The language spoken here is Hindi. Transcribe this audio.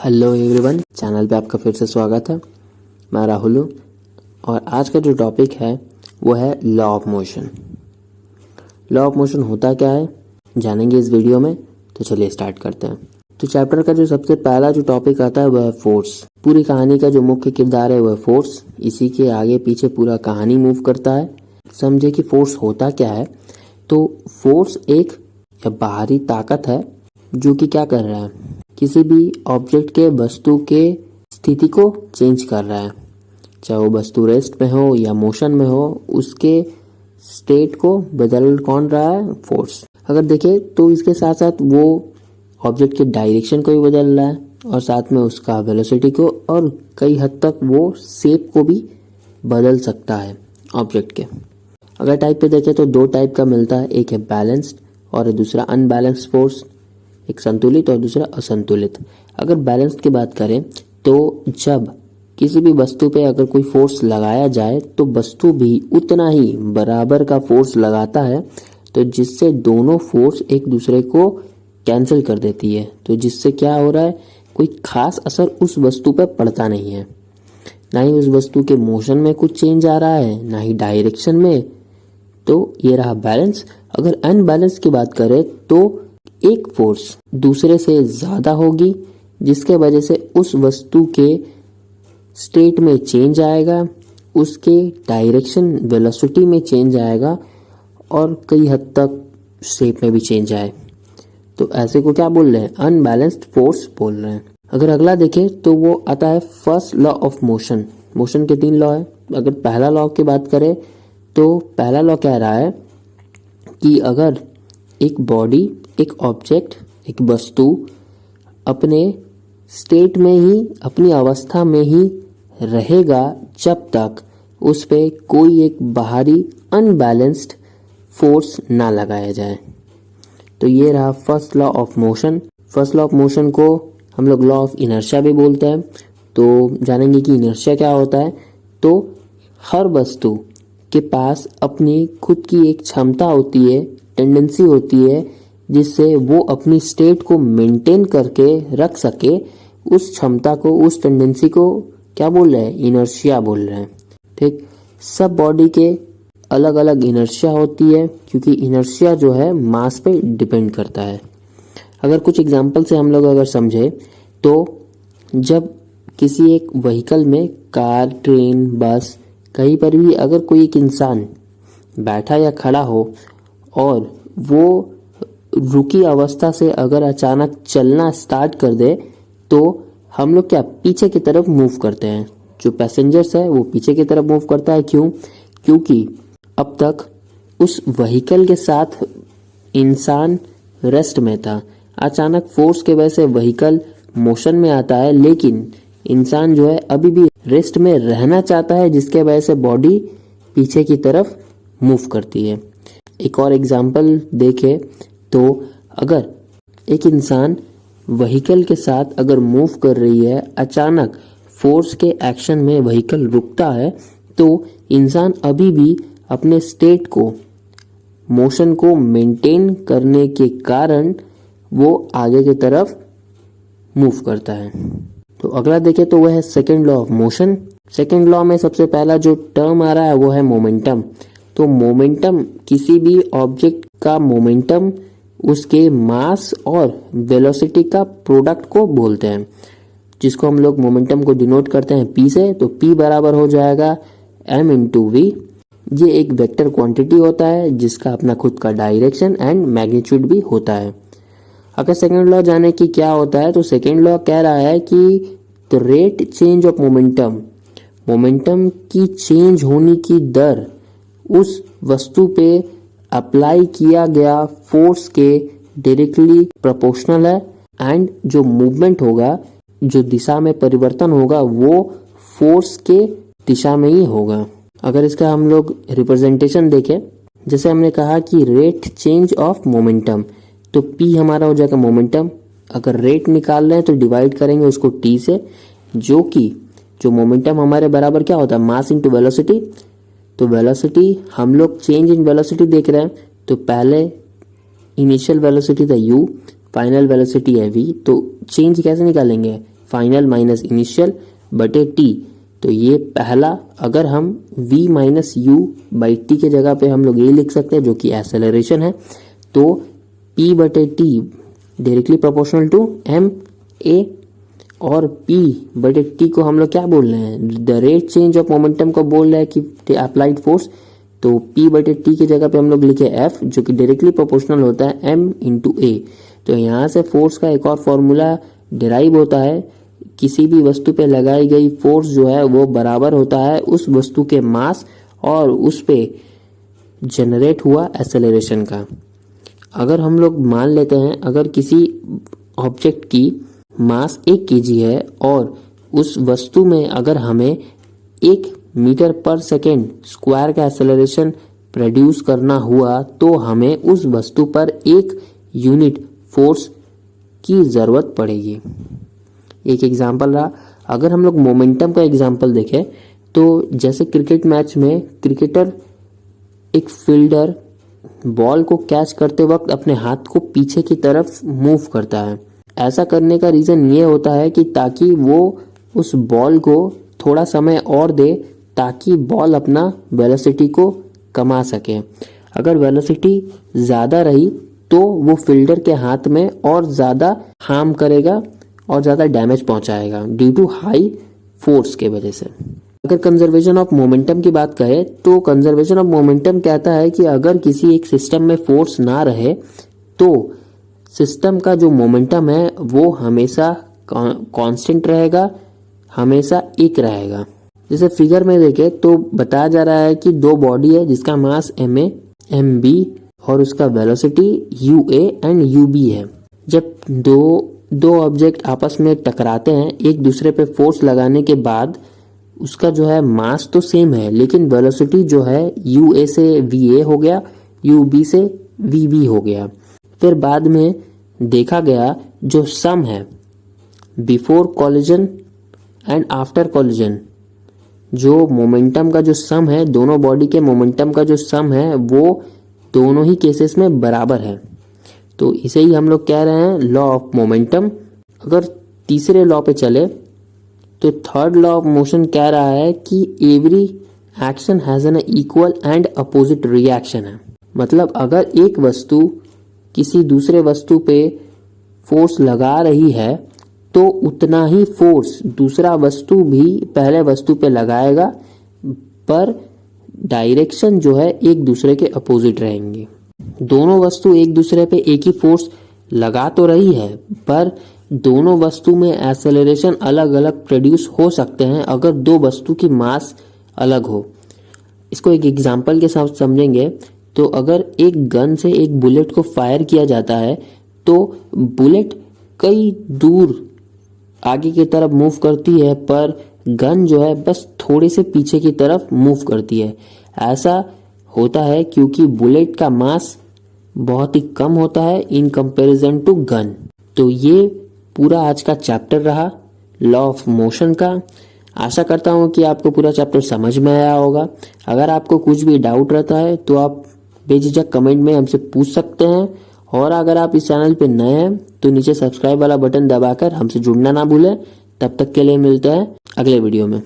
हेलो एवरीवन, चैनल पे आपका फिर से स्वागत है। मैं राहुल हूँ और आज का जो टॉपिक है वो है law of motion. Law of motion होता क्या है जानेंगे इस वीडियो में, तो चलिए स्टार्ट करते हैं। तो चैप्टर का जो सबसे पहला जो टॉपिक आता है वह है फोर्स। पूरी कहानी का जो मुख्य किरदार है वह है फोर्स। इसी के आगे पीछे पूरा कहानी मूव करता है। समझे कि फोर्स होता क्या है। तो फोर्स एक बाहरी ताकत है जो कि क्या कर रहा है, किसी भी ऑब्जेक्ट के वस्तु के स्थिति को चेंज कर रहा है। चाहे वो वस्तु रेस्ट में हो या मोशन में हो, उसके स्टेट को बदल कौन रहा है? फोर्स। अगर देखें तो इसके साथ साथ वो ऑब्जेक्ट के डायरेक्शन को भी बदल रहा है और साथ में उसका वेलोसिटी को, और कई हद तक वो शेप को भी बदल सकता है ऑब्जेक्ट के। अगर टाइप पे देखें तो दो टाइप का मिलता है, एक है बैलेंस्ड और दूसरा अनबैलेंस्ड फोर्स। एक संतुलित और दूसरा असंतुलित। अगर बैलेंस की बात करें तो जब किसी भी वस्तु पे अगर कोई फोर्स लगाया जाए तो वस्तु भी उतना ही बराबर का फोर्स लगाता है, तो जिससे दोनों फोर्स एक दूसरे को कैंसिल कर देती है। तो जिससे क्या हो रहा है, कोई खास असर उस वस्तु पर पड़ता नहीं है। ना ही उस वस्तु के मोशन में कुछ चेंज आ रहा है, ना ही डायरेक्शन में। तो ये रहा बैलेंस। अगर अनबैलेंस की बात करें तो एक फोर्स दूसरे से ज्यादा होगी, जिसके वजह से उस वस्तु के स्टेट में चेंज आएगा, उसके डायरेक्शन वेलोसिटी में चेंज आएगा और कई हद तक शेप में भी चेंज आए। तो ऐसे को क्या बोल रहे हैं? अनबैलेंस्ड फोर्स बोल रहे हैं। अगर अगला देखें तो वो आता है first law of motion. Motion के 3 लॉ है। अगर पहला लॉ की बात करें तो पहला लॉ कह रहा है कि अगर एक बॉडी, एक ऑब्जेक्ट, एक वस्तु अपने स्टेट में ही, अपनी अवस्था में ही रहेगा जब तक उस पे कोई एक बाहरी अनबैलेंस्ड फोर्स ना लगाया जाए। तो ये रहा first law of motion. First law of motion को हम लोग लॉ ऑफ इनर्शिया भी बोलते हैं। तो जानेंगे कि इनर्शिया क्या होता है। तो हर वस्तु के पास अपनी खुद की एक क्षमता होती है, टेंडेंसी होती है, जिससे वो अपनी स्टेट को मेंटेन करके रख सके। उस क्षमता को, उस टेंडेंसी को क्या बोल रहे हैं? इनर्शिया बोल रहे हैं। ठीक। सब बॉडी के अलग अलग इनर्शिया होती है, क्योंकि इनर्शिया जो है मास पे डिपेंड करता है। अगर कुछ एग्जांपल से हम लोग अगर समझे तो जब किसी एक व्हीकल में, कार, ट्रेन, बस, कहीं पर भी अगर कोई एक इंसान बैठा या खड़ा हो और वो रुकी अवस्था से अगर अचानक चलना स्टार्ट कर दे, तो हम लोग क्या पीछे की तरफ मूव करते हैं। जो पैसेंजर्स है वो पीछे की तरफ मूव करता है। क्यों? क्योंकि अब तक उस व्हीकल के साथ इंसान रेस्ट में था। अचानक फोर्स के वजह से व्हीकल मोशन में आता है, लेकिन इंसान जो है अभी भी रेस्ट में रहना चाहता है, जिसके वजह से बॉडी पीछे की तरफ मूव करती है। एक और एग्जाम्पल देखें तो अगर एक इंसान व्हीकल के साथ अगर मूव कर रही है, अचानक फोर्स के एक्शन में व्हीकल रुकता है, तो इंसान अभी भी अपने स्टेट को, मोशन को मेंटेन करने के कारण वो आगे की तरफ मूव करता है। तो अगला देखें तो वह है second law of motion. Second law में सबसे पहला जो टर्म आ रहा है वो है मोमेंटम। तो मोमेंटम, किसी भी ऑब्जेक्ट का मोमेंटम उसके मास और वेलोसिटी का प्रोडक्ट को बोलते हैं, जिसको हम लोग मोमेंटम को डिनोट करते हैं P से। तो P बराबर हो जाएगा m इंटू वी। ये एक वेक्टर क्वांटिटी होता है जिसका अपना खुद का डायरेक्शन एंड मैग्नीट्यूड भी होता है। अगर सेकेंड लॉ जाने की क्या होता है तो सेकेंड लॉ कह रहा है कि the rate change of momentum, momentum की चेंज होने की दर उस वस्तु पे अप्लाई किया गया फोर्स के डायरेक्टली प्रोपोर्शनल है, एंड जो मूवमेंट होगा, जो दिशा में परिवर्तन होगा, वो फोर्स के दिशा में ही होगा। अगर इसका हम लोग रिप्रेजेंटेशन देखें, जैसे हमने कहा कि रेट चेंज ऑफ मोमेंटम, तो P हमारा हो जाएगा मोमेंटम। अगर रेट निकाल रहे हैं तो डिवाइड करेंगे उसको T से, जो कि जो मोमेंटम हमारे बराबर क्या होता है? Mass into velocity. तो वेलोसिटी, हम लोग चेंज इन वेलोसिटी देख रहे हैं, तो पहले इनिशियल वेलोसिटी था u, फाइनल वेलोसिटी है v। तो चेंज कैसे निकालेंगे? फाइनल माइनस इनिशियल बटे टी। तो ये पहला, अगर हम v minus you by T के जगह पे हम लोग ये लिख सकते हैं जो कि एक्सेलरेशन है। तो p बटे T directly proportional to M A, और p बटे टी को हम लोग क्या बोल रहे हैं, the rate change of momentum को बोल रहे हैं कि अप्लाइड फोर्स। तो p बटे टी की जगह पे हम लोग लिखे f जो कि डायरेक्टली प्रोपोर्शनल होता है m इंटू ए। तो यहाँ से फोर्स का एक और फॉर्मूला डिराइव होता है, किसी भी वस्तु पे लगाई गई फोर्स जो है वो बराबर होता है उस वस्तु के मास और उस पे जनरेट हुआ एक्सेलरेशन का। अगर हम लोग मान लेते हैं अगर किसी ऑब्जेक्ट की मास 1 kg है और उस वस्तु में अगर हमें 1 मीटर पर सेकेंड स्क्वायर का एक्सेलरेशन प्रोड्यूस करना हुआ तो हमें उस वस्तु पर 1 यूनिट फोर्स की ज़रूरत पड़ेगी। एक एग्जाम्पल रहा, अगर हम लोग मोमेंटम का एग्जाम्पल देखें तो जैसे क्रिकेट मैच में क्रिकेटर एक फील्डर बॉल को कैच करते वक्त अपने हाथ को पीछे की तरफ मूव करता है। ऐसा करने का रीज़न ये होता है कि ताकि वो उस बॉल को थोड़ा समय और दे ताकि बॉल अपना वेलोसिटी को कमा सके। अगर वेलोसिटी ज़्यादा रही तो वो फील्डर के हाथ में और ज़्यादा हार्म करेगा और ज़्यादा डैमेज पहुंचाएगा ड्यू टू हाई फोर्स के वजह से। अगर कंजर्वेशन ऑफ मोमेंटम की बात करें तो कंजर्वेशन ऑफ मोमेंटम कहता है कि अगर किसी एक सिस्टम में फोर्स ना रहे तो सिस्टम का जो मोमेंटम है वो हमेशा कांस्टेंट रहेगा, हमेशा एक रहेगा। जैसे फिगर में देखें तो बताया जा रहा है कि दो बॉडी है जिसका mass M A M B और उसका velocity U A and U B है। जब दो ऑब्जेक्ट आपस में टकराते हैं एक दूसरे पे फोर्स लगाने के बाद उसका जो है मास तो सेम है लेकिन वेलोसिटी जो है यू ए से वी ए हो गया, यू बी से वी बी हो गया। फिर बाद में देखा गया जो सम है before collision and after collision, जो मोमेंटम का जो सम है दोनों बॉडी के मोमेंटम का जो सम है वो दोनों ही केसेस में बराबर है। तो इसे ही हम लोग कह रहे हैं लॉ ऑफ मोमेंटम। अगर तीसरे लॉ पे चले तो थर्ड लॉ ऑफ मोशन कह रहा है कि every action has an equal and opposite reaction है। मतलब अगर एक वस्तु किसी दूसरे वस्तु पे फोर्स लगा रही है तो उतना ही फोर्स दूसरा वस्तु भी पहले वस्तु पे लगाएगा, पर डायरेक्शन जो है एक दूसरे के अपोजिट रहेंगे। दोनों वस्तु एक दूसरे पे एक ही फोर्स लगा तो रही है पर दोनों वस्तु में एक्सेलरेशन अलग अलग प्रोड्यूस हो सकते हैं अगर दो वस्तु की मास अलग हो। इसको एक एग्जांपल के साथ समझेंगे तो अगर एक गन से एक बुलेट को फायर किया जाता है तो बुलेट कई दूर आगे की तरफ मूव करती है पर गन जो है बस थोड़े से पीछे की तरफ मूव करती है। ऐसा होता है क्योंकि बुलेट का मास बहुत ही कम होता है इन कंपैरिजन टू गन। तो ये पूरा आज का चैप्टर रहा लॉ ऑफ मोशन का। आशा करता हूँ कि आपको पूरा चैप्टर समझ में आया होगा। अगर आपको कुछ भी डाउट रहता है तो आप बेझिझक कमेंट में हमसे पूछ सकते हैं, और अगर आप इस चैनल पे नए हैं तो नीचे सब्सक्राइब वाला बटन दबाकर हमसे जुड़ना ना भूलें। तब तक के लिए मिलते हैं अगले वीडियो में।